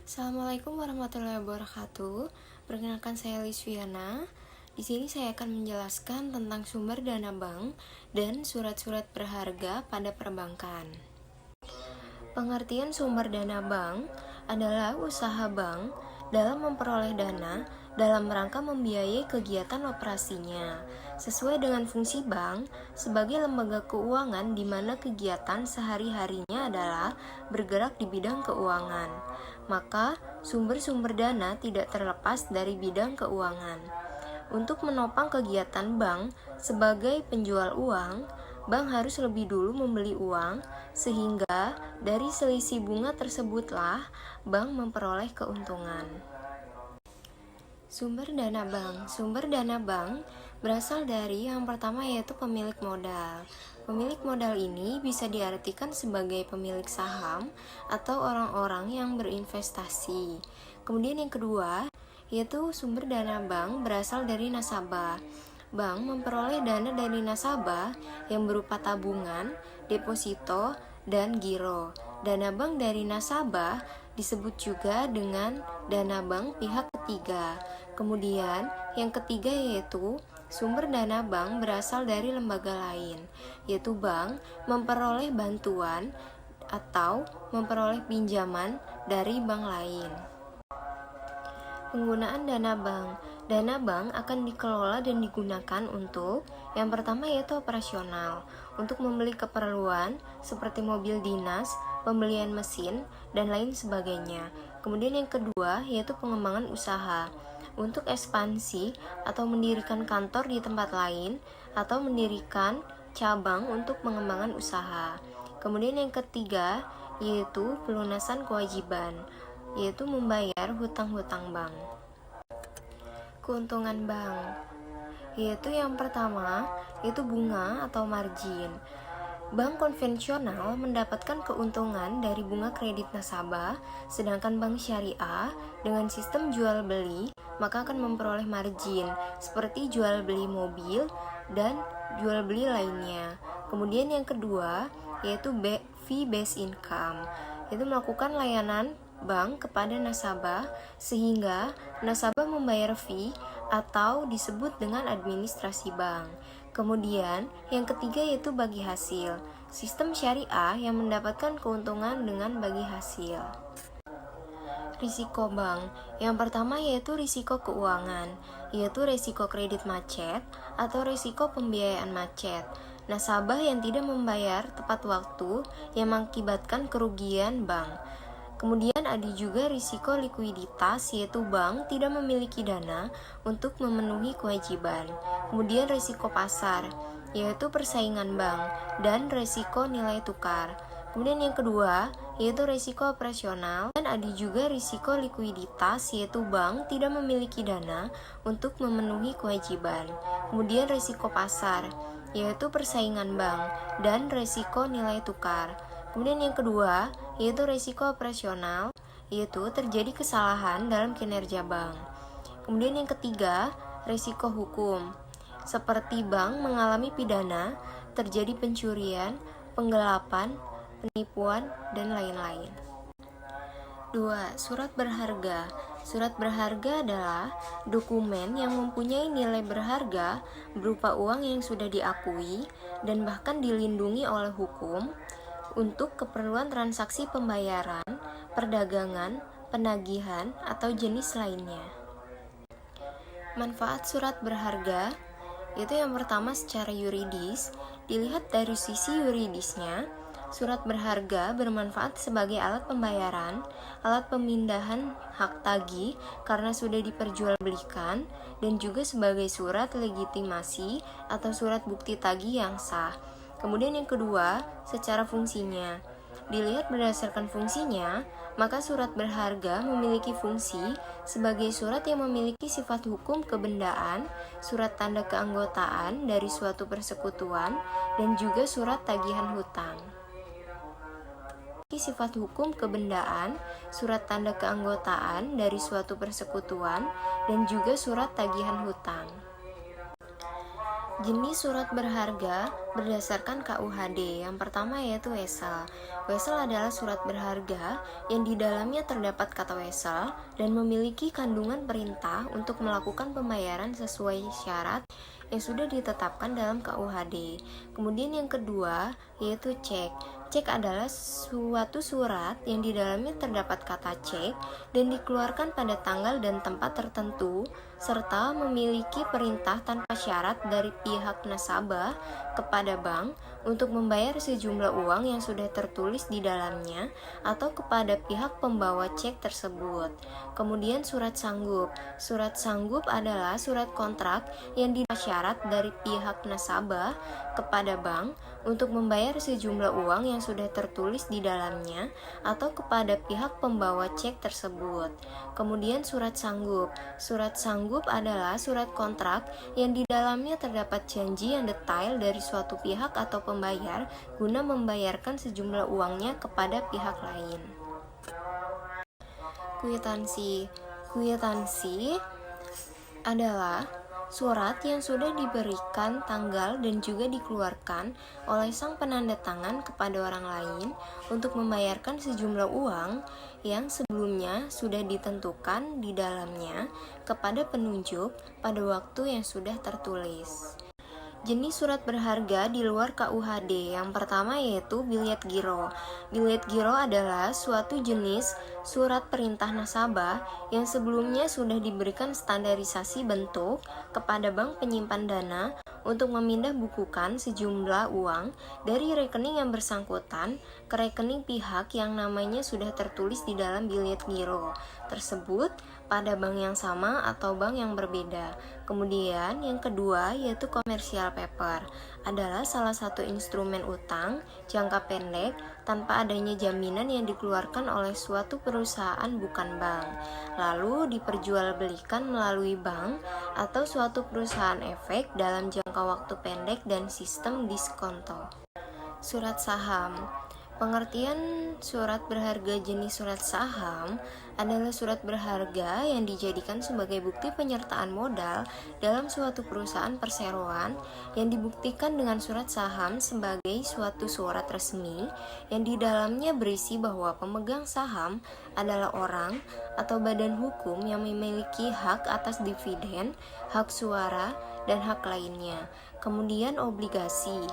Assalamualaikum warahmatullahi wabarakatuh. Perkenalkan saya Lisviana. Di sini saya akan menjelaskan tentang sumber dana bank dan surat-surat berharga pada perbankan. Pengertian sumber dana bank adalah usaha bank dalam memperoleh dana dalam rangka membiayai kegiatan operasinya, sesuai dengan fungsi bank sebagai lembaga keuangan di mana kegiatan sehari-harinya adalah bergerak di bidang keuangan. Maka, sumber-sumber dana tidak terlepas dari bidang keuangan. Untuk menopang kegiatan bank sebagai penjual uang, bank harus lebih dulu membeli uang, sehingga dari selisih bunga tersebutlah bank memperoleh keuntungan. Sumber dana bank berasal dari yang pertama yaitu pemilik modal. Pemilik modal ini bisa diartikan sebagai pemilik saham atau orang-orang yang berinvestasi. Kemudian yang kedua yaitu sumber dana bank berasal dari nasabah. Bank memperoleh dana dari nasabah yang berupa tabungan, deposito, dan giro. Dana bank dari nasabah disebut juga dengan dana bank pihak ketiga. Kemudian yang ketiga yaitu sumber dana bank berasal dari lembaga lain, yaitu bank memperoleh bantuan atau memperoleh pinjaman dari bank lain. Penggunaan dana bank. Dana bank akan dikelola dan digunakan untuk yang pertama yaitu operasional, untuk membeli keperluan seperti mobil dinas, pembelian mesin, dan lain sebagainya. Kemudian yang kedua yaitu pengembangan usaha, untuk ekspansi atau mendirikan kantor di tempat lain atau mendirikan cabang untuk pengembangan usaha. Kemudian yang ketiga yaitu pelunasan kewajiban, yaitu membayar hutang-hutang bank. Keuntungan bank, yaitu yang pertama yaitu bunga atau margin. Bank konvensional mendapatkan keuntungan dari bunga kredit nasabah, sedangkan bank syariah dengan sistem jual beli maka akan memperoleh margin seperti jual beli mobil dan jual beli lainnya. Kemudian yang kedua yaitu fee based income, yaitu melakukan layanan bank kepada nasabah sehingga nasabah membayar fee atau disebut dengan administrasi bank. Kemudian yang ketiga yaitu bagi hasil, sistem syariah yang mendapatkan keuntungan dengan bagi hasil. Risiko bank. Yang pertama yaitu risiko keuangan, yaitu risiko kredit macet atau risiko pembiayaan macet. Nasabah yang tidak membayar tepat waktu yang mengakibatkan kerugian bank. Kemudian ada juga risiko likuiditas, yaitu bank tidak memiliki dana untuk memenuhi kewajiban. Kemudian risiko pasar, yaitu persaingan bank, dan risiko nilai tukar. Kemudian yang kedua, yaitu risiko operasional, dan ada juga risiko likuiditas, yaitu bank tidak memiliki dana untuk memenuhi kewajiban. Kemudian risiko pasar, yaitu persaingan bank, dan risiko nilai tukar. Kemudian yang kedua, yaitu risiko operasional, yaitu terjadi kesalahan dalam kinerja bank. Kemudian yang ketiga, risiko hukum, seperti bank mengalami pidana, terjadi pencurian, penggelapan, penipuan, dan lain-lain. 2. Surat berharga. Surat berharga adalah dokumen yang mempunyai nilai berharga berupa uang yang sudah diakui dan bahkan dilindungi oleh hukum untuk keperluan transaksi pembayaran, perdagangan, penagihan, atau jenis lainnya. Manfaat surat berharga yaitu yang pertama secara yuridis. Dilihat dari sisi yuridisnya, surat berharga bermanfaat sebagai alat pembayaran, alat pemindahan hak tagih karena sudah diperjualbelikan, dan juga sebagai surat legitimasi atau surat bukti tagih yang sah. Kemudian yang kedua, secara fungsinya. Dilihat berdasarkan fungsinya, maka surat berharga memiliki fungsi sebagai surat yang memiliki sifat hukum kebendaan, surat tanda keanggotaan dari suatu persekutuan, dan juga surat tagihan hutang. Sifat hukum kebendaan, surat tanda keanggotaan dari suatu persekutuan, dan juga surat tagihan hutang. Jenis surat berharga berdasarkan KUHD. Yang pertama yaitu wesel. Wesel adalah surat berharga yang di dalamnya terdapat kata wesel dan memiliki kandungan perintah untuk melakukan pembayaran sesuai syarat yang sudah ditetapkan dalam KUHD. Kemudian yang kedua yaitu cek. Cek adalah suatu surat yang di dalamnya terdapat kata cek dan dikeluarkan pada tanggal dan tempat tertentu serta memiliki perintah tanpa syarat dari pihak nasabah kepada bank untuk membayar sejumlah uang yang sudah tertulis di dalamnya atau kepada pihak pembawa cek tersebut. Kemudian surat sanggup. Surat sanggup adalah surat kontrak yang diberi syarat dari pihak nasabah kepada bank untuk membayar sejumlah uang yang sudah tertulis di dalamnya atau kepada pihak pembawa cek tersebut. Kemudian surat sanggup. Surat sanggup adalah surat kontrak yang di dalamnya terdapat janji yang detail dari suatu pihak atau pembayar guna membayarkan sejumlah uangnya kepada pihak lain. Kwitansi. Kwitansi adalah surat yang sudah diberikan tanggal dan juga dikeluarkan oleh sang penanda tangan kepada orang lain untuk membayarkan sejumlah uang yang sebelumnya sudah ditentukan di dalamnya kepada penunjuk pada waktu yang sudah tertulis. Jenis surat berharga di luar KUHD. Yang pertama yaitu biljet giro. Biljet giro adalah suatu jenis surat perintah nasabah yang sebelumnya sudah diberikan standarisasi bentuk kepada bank penyimpan dana untuk memindah bukukan sejumlah uang dari rekening yang bersangkutan ke rekening pihak yang namanya sudah tertulis di dalam biljet giro tersebut pada bank yang sama atau bank yang berbeda. Kemudian yang kedua yaitu commercial paper adalah salah satu instrumen utang jangka pendek tanpa adanya jaminan yang dikeluarkan oleh suatu perusahaan bukan bank, lalu diperjualbelikan melalui bank atau suatu perusahaan efek dalam jangka waktu pendek dan sistem diskonto. Surat saham. Pengertian surat berharga jenis surat saham adalah surat berharga yang dijadikan sebagai bukti penyertaan modal dalam suatu perusahaan perseroan yang dibuktikan dengan surat saham sebagai suatu surat resmi yang di dalamnya berisi bahwa pemegang saham adalah orang atau badan hukum yang memiliki hak atas dividen, hak suara, dan hak lainnya. Kemudian obligasi.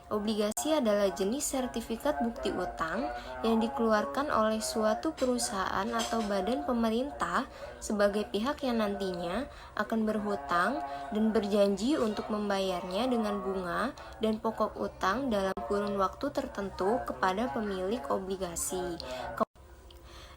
Obligasi adalah jenis sertifikat bukti utang yang dikeluarkan oleh suatu perusahaan atau badan pemerintah sebagai pihak yang nantinya akan berhutang dan berjanji untuk membayarnya dengan bunga dan pokok utang dalam kurun waktu tertentu kepada pemilik obligasi.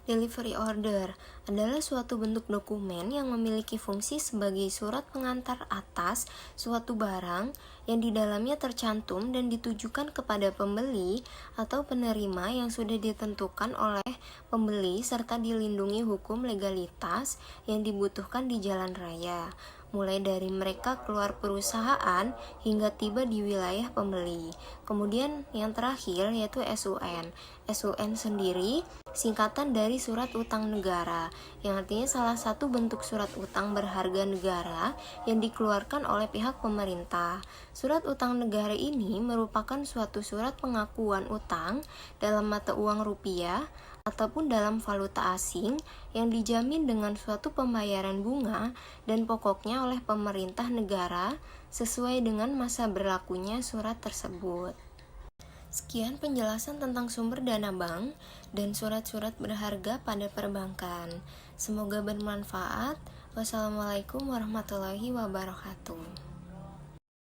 Delivery order adalah suatu bentuk dokumen yang memiliki fungsi sebagai surat pengantar atas suatu barang yang di dalamnya tercantum dan ditujukan kepada pembeli atau penerima yang sudah ditentukan oleh pembeli serta dilindungi hukum legalitas yang dibutuhkan di jalan raya, mulai dari mereka keluar perusahaan hingga tiba di wilayah pembeli. Kemudian yang terakhir yaitu SUN. SUN sendiri singkatan dari surat utang negara, yang artinya salah satu bentuk surat utang berharga negara yang dikeluarkan oleh pihak pemerintah. Surat utang negara ini merupakan suatu surat pengakuan utang dalam mata uang rupiah ataupun dalam valuta asing yang dijamin dengan suatu pembayaran bunga dan pokoknya oleh pemerintah negara sesuai dengan masa berlakunya surat tersebut. Sekian penjelasan tentang sumber dana bank dan surat-surat berharga pada perbankan. Semoga bermanfaat. Wassalamualaikum warahmatullahi wabarakatuh.